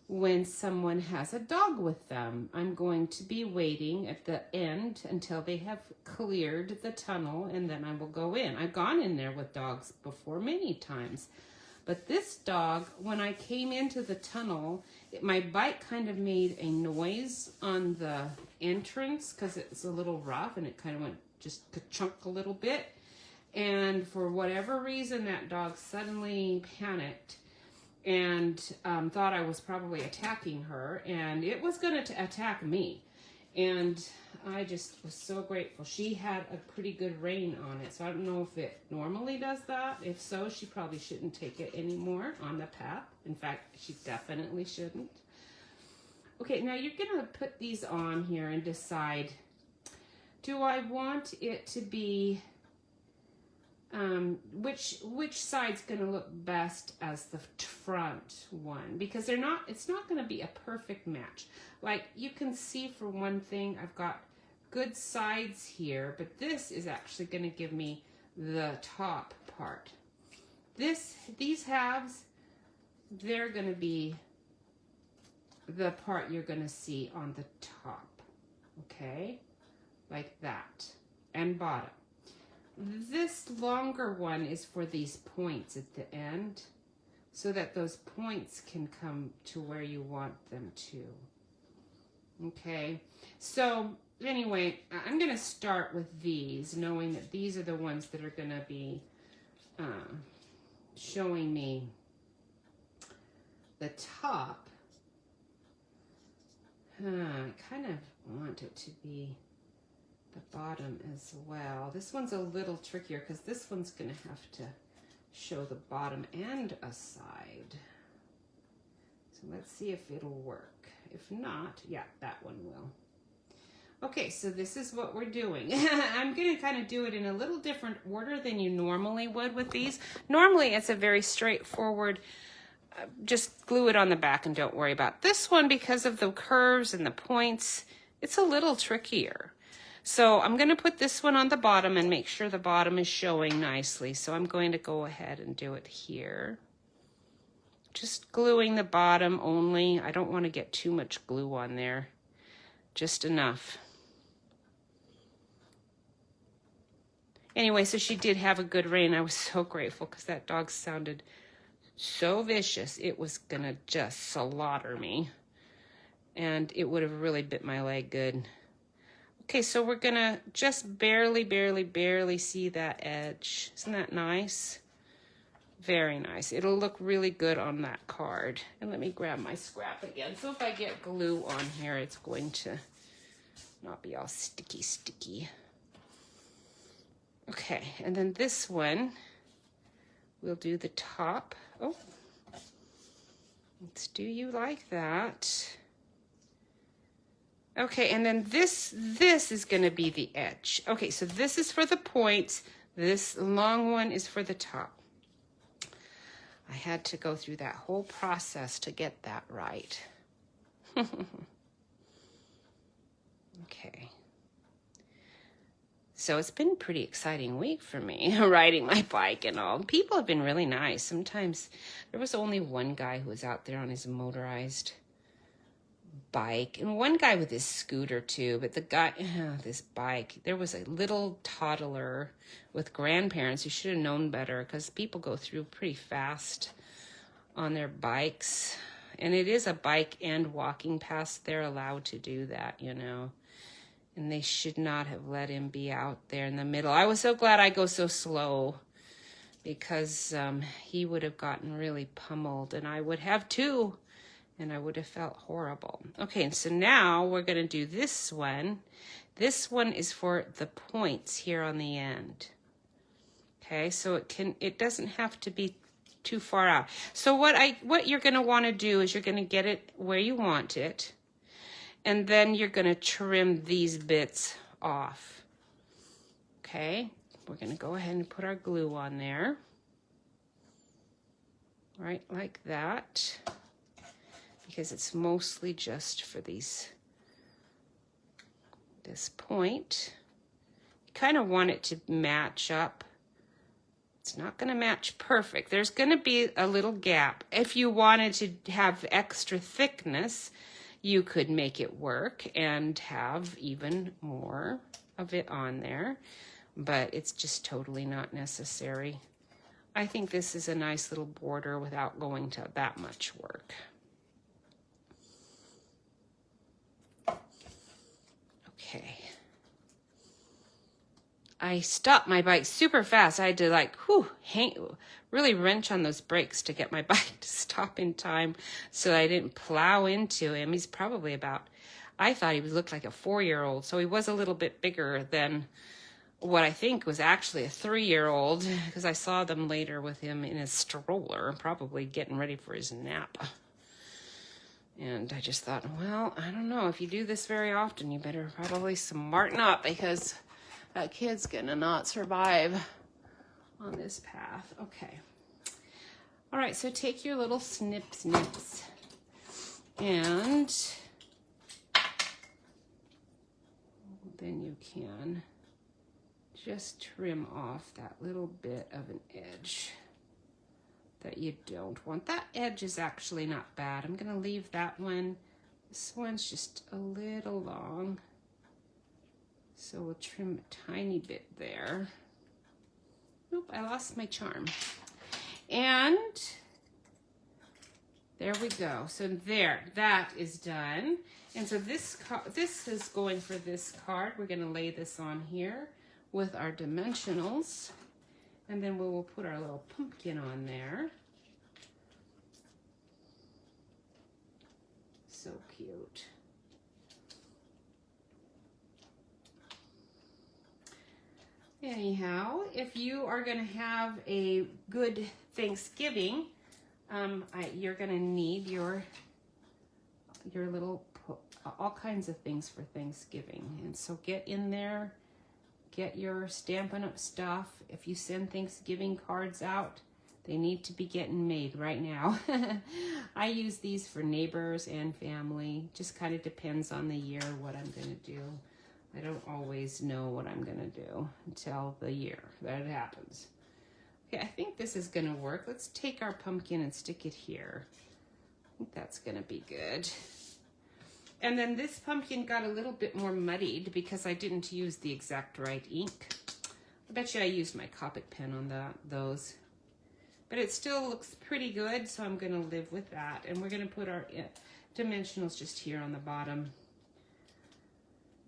when someone has a dog with them. I'm going to be waiting at the end until they have cleared the tunnel, and then I will go in. I've gone in there with dogs before many times. But this dog, when I came into the tunnel, my bike kind of made a noise on the entrance because it's a little rough, and it kind of went just ka-chunk a little bit. And for whatever reason, that dog suddenly panicked and thought I was probably attacking her, and it was going to attack me. And I just was so grateful. She had a pretty good rein on it, so I don't know if it normally does that. If so, she probably shouldn't take it anymore on the path. In fact, she definitely shouldn't. Okay, now you're going to put these on here and decide, do I want it to be, which side's going to look best as the front one? Because it's not going to be a perfect match. Like, you can see, for one thing, I've got good sides here, but this is actually going to give me the top part. These halves, they're going to be the part you're going to see on the top, okay? Like that, and bottom. This longer one is for these points at the end, so that those points can come to where you want them to. Okay, so anyway, I'm going to start with these, knowing that these are the ones that are going to be showing me the top. I kind of want it to be the bottom as well. This one's a little trickier because this one's going to have to show the bottom and a side. So let's see if it'll work. If not, yeah, that one will. Okay, so this is what we're doing. I'm going to kind of do it in a little different order than you normally would with these. Normally, it's a very straightforward, just glue it on the back and don't worry about this one. Because of the curves and the points, it's a little trickier. So I'm going to put this one on the bottom and make sure the bottom is showing nicely. So I'm going to go ahead and do it here. Just gluing the bottom only. I don't want to get too much glue on there. Just enough. Anyway, so she did have a good rein. I was so grateful because that dog sounded so vicious. It was going to just slaughter me. And it would have really bit my leg good. Okay, so we're going to just barely see that edge. Isn't that nice? Very nice. It'll look really good on that card. And let me grab my scrap again. So if I get glue on here, it's going to not be all sticky. Okay, and then this one, we'll do the top. Oh, let's do you like that. Okay, and then this is going to be the edge. Okay, so this is for the points. This long one is for the top. I had to go through that whole process to get that right. So it's been a pretty exciting week for me, riding my bike and all. People have been really nice. Sometimes there was only one guy who was out there on his motorized bike, and one guy with his scooter too, but the guy, this bike, there was a little toddler with grandparents who should have known better, because people go through pretty fast on their bikes, and it is a bike and walking path. They're allowed to do that, you know, and they should not have let him be out there in the middle. I was so glad I go so slow, because he would have gotten really pummeled, and I would have too, and I would have felt horrible. Okay, and so now we're going to do this one. This one is for the points here on the end. Okay, so it doesn't have to be too far out. So what you're going to want to do is you're going to get it where you want it, and then you're going to trim these bits off. Okay, we're going to go ahead and put our glue on there. Right, like that. Because it's mostly just for this point. You kind of want it to match up. It's not going to match perfect. There's going to be a little gap. If you wanted to have extra thickness, you could make it work and have even more of it on there, but it's just totally not necessary. I think this is a nice little border without going to that much work. Okay. I stopped my bike super fast. I had to really wrench on those brakes to get my bike to stop in time so I didn't plow into him. He's probably I thought he looked like a 4-year-old, so he was a little bit bigger than what I think was actually a 3-year-old, because I saw them later with him in his stroller, probably getting ready for his nap. And I just thought, well, I don't know. If you do this very often, you better probably smarten up, because that kid's gonna not survive on this path. Okay. All right, so take your little snips, and then you can just trim off that little bit of an edge that you don't want. That edge is actually not bad. I'm gonna leave that one. This one's just a little long, so we'll trim a tiny bit there. Nope, I lost my charm. And there we go. So there, that is done. And so this is going for this card. We're gonna lay this on here with our dimensionals. And then we will put our little pumpkin on there. So cute. Anyhow, if you are going to have a good Thanksgiving, you're going to need your little, all kinds of things for Thanksgiving. And so get in there, get your Stampin' Up stuff. If you send Thanksgiving cards out, they need to be getting made right now. I use these for neighbors and family. Just kind of depends on the year what I'm going to do. I don't always know what I'm going to do until the year that it happens. Okay, I think this is going to work. Let's take our pumpkin and stick it here. I think that's going to be good. And then this pumpkin got a little bit more muddied because I didn't use the exact right ink. I bet you I used my Copic pen on those. But it still looks pretty good, so I'm going to live with that. And we're going to put our dimensionals just here on the bottom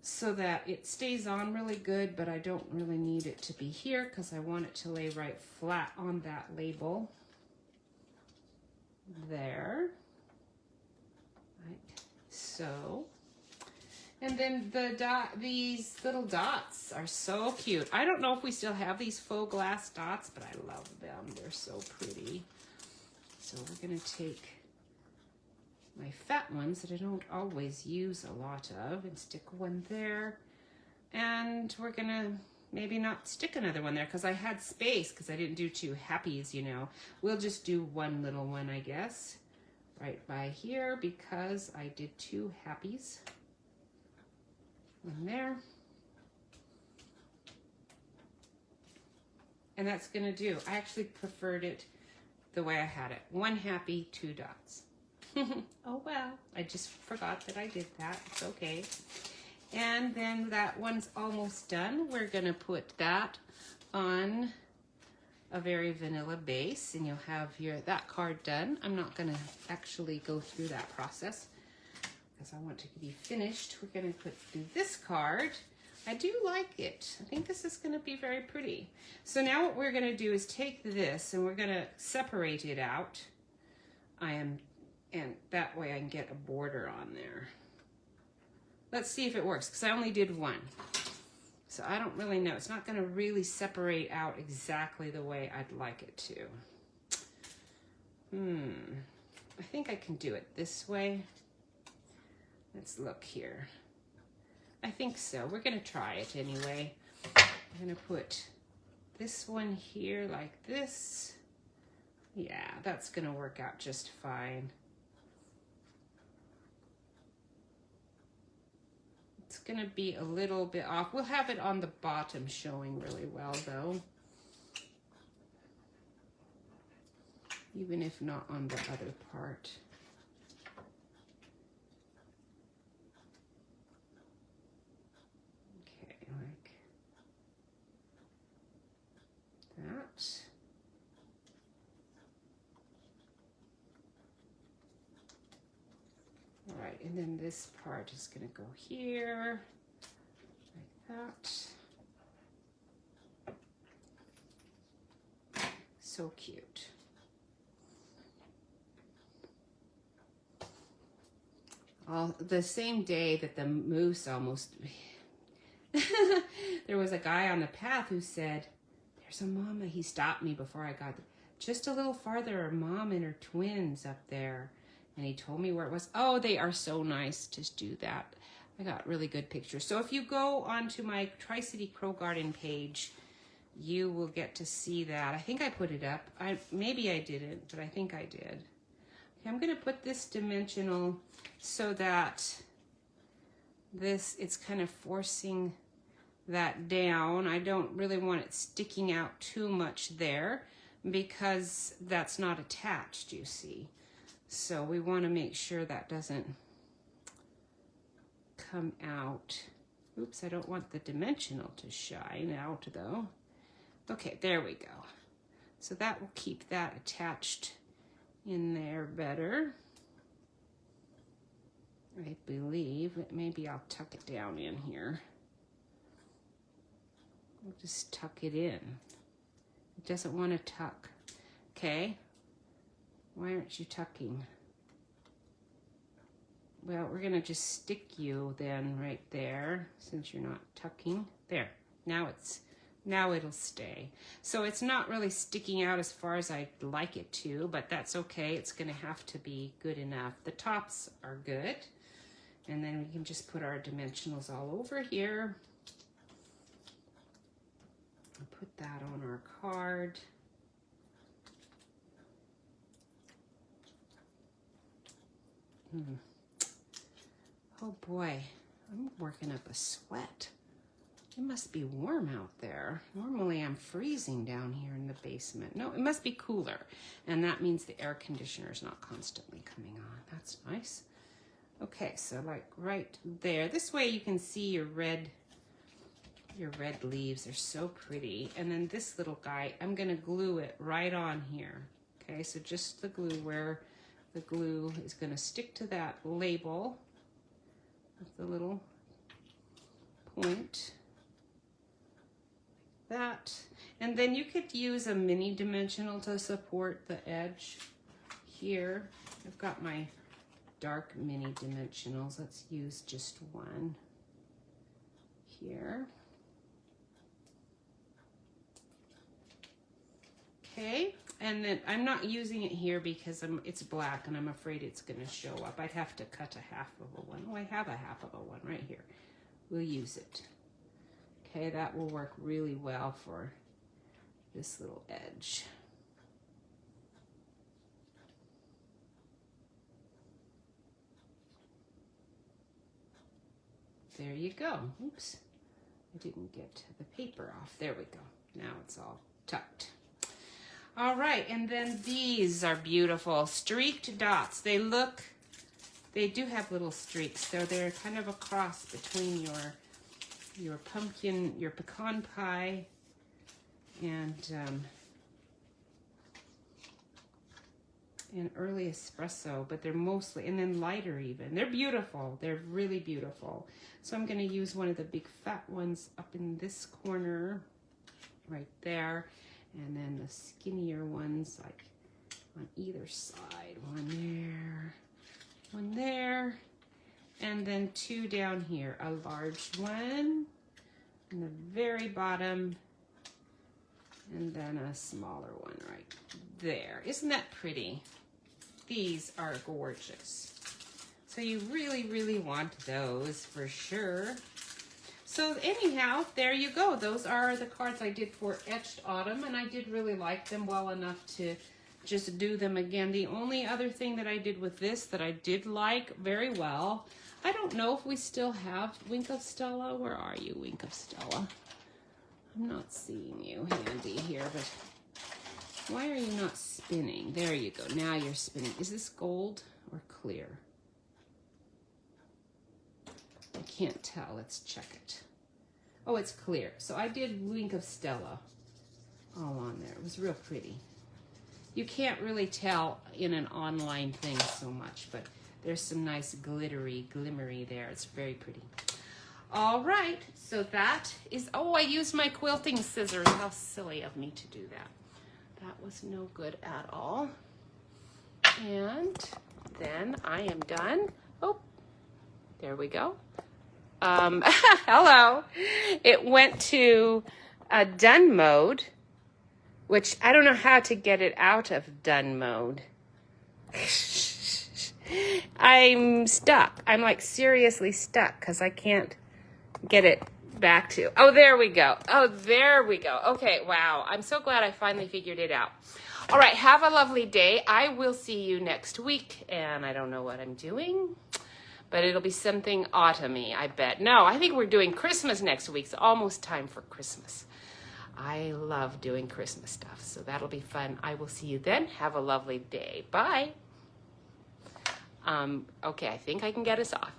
so that it stays on really good, but I don't really need it to be here because I want it to lay right flat on that label. There. Like so. And then these little dots are so cute. I don't know if we still have these faux glass dots, but I love them. They're so pretty. So we're going to take my fat ones that I don't always use a lot of and stick one there. And we're going to maybe not stick another one there because I had space because I didn't do 2 happies, you know. We'll just do one little one, I guess, right by here because I did 2 happies. One there. And that's going to do. I actually preferred it the way I had it. 1 happy, 2 dots. Oh well, I just forgot that I did that. It's okay. And then that one's almost done. We're going to put that on a very vanilla base, and you'll have that card done. I'm not going to actually go through that process because I want to be finished. We're going to do this card. I do like it. I think this is going to be very pretty. So now what we're going to do is take this and we're going to separate it out. And that way I can get a border on there. Let's see if it works, because I only did one. So I don't really know. It's not going to really separate out exactly the way I'd like it to. I think I can do it this way. Let's look here. I think so. We're going to try it anyway. I'm going to put this one here like this. Yeah, that's going to work out just fine. It's going to be a little bit off. We'll have it on the bottom showing really well though. Even if not on the other part. Okay, like that. All right, and then this part is going to go here, like that. So cute. The same day that the moose almost... there was a guy on the path who said, "There's a mama." He stopped me before I got just a little farther. Mom and her twins up there. And he told me where it was. Oh, they are so nice to do that. I got really good pictures. So if you go onto my Tri-City Crow Garden page, you will get to see that. I think I put it up. Maybe I didn't, but I think I did. Okay, I'm going to put this dimensional so that it's kind of forcing that down. I don't really want it sticking out too much there because that's not attached, you see. So we want to make sure that doesn't come out. Oops, I don't want the dimensional to shine out though. Okay, there we go. So that will keep that attached in there better. I believe. Maybe I'll tuck it down in here. I'll just tuck it in. It doesn't want to tuck. Okay. Why aren't you tucking? Well, we're going to just stick you then right there since you're not tucking. There. Now it'll stay. So it's not really sticking out as far as I'd like it to, but that's okay. It's going to have to be good enough. The tops are good. And then we can just put our dimensionals all over here. I'll put that on our card. Oh boy, I'm working up a sweat. It must be warm out there. Normally I'm freezing down here in the basement. No, it must be cooler. And that means the air conditioner is not constantly coming on. That's nice. Okay, so like right there. This way you can see your red leaves. They're so pretty. And then this little guy, I'm gonna glue it right on here. Okay, so just the glue where the glue is going to stick to that label with the little point. Like that. And then you could use a mini dimensional to support the edge here. I've got my dark mini dimensionals. Let's use just one here. Okay. And then I'm not using it here because it's black and I'm afraid it's going to show up. I'd have to cut a half of a one. Oh, I have a half of a one right here. We'll use it. Okay, that will work really well for this little edge. There you go. Oops, I didn't get the paper off. There we go. Now it's all tucked. All right, and then these are beautiful streaked dots. They do have little streaks, so they're kind of a cross between your pumpkin, your pecan pie, and early espresso, but they're mostly, and then lighter even. They're beautiful. They're really beautiful. So I'm going to use one of the big fat ones up in this corner, right there, and then the skinnier ones like on either side. One there, and then two down here. A large one in the very bottom, and then a smaller one right there. Isn't that pretty? These are gorgeous. So you really, really want those for sure. So anyhow, there you go. Those are the cards I did for Etched Autumn, and I did really like them well enough to just do them again. The only other thing that I did with this that I did like very well, I don't know if we still have Wink of Stella. Where are you, Wink of Stella? I'm not seeing you handy here, but why are you not spinning? There you go. Now you're spinning. Is this gold or clear? I can't tell. Let's check it. Oh, it's clear. So I did Wink of Stella all on there. It was real pretty. You can't really tell in an online thing so much, but there's some nice glimmery there. It's very pretty. All right, so that is, oh, I used my quilting scissors. How silly of me to do that. That was no good at all. And then I am done. Oh, there we go. Hello. It went to done mode, which I don't know how to get it out of done mode. I'm stuck. I'm like seriously stuck because I can't get it back to. Oh, there we go. Oh, there we go. Okay, wow. I'm so glad I finally figured it out. All right, have a lovely day. I will see you next week, and I don't know what I'm doing, but it'll be something autumny, I bet. No, I think we're doing Christmas next week. It's almost time for Christmas. I love doing Christmas stuff, so that'll be fun. I will see you then. Have a lovely day. Bye. Okay, I think I can get us off.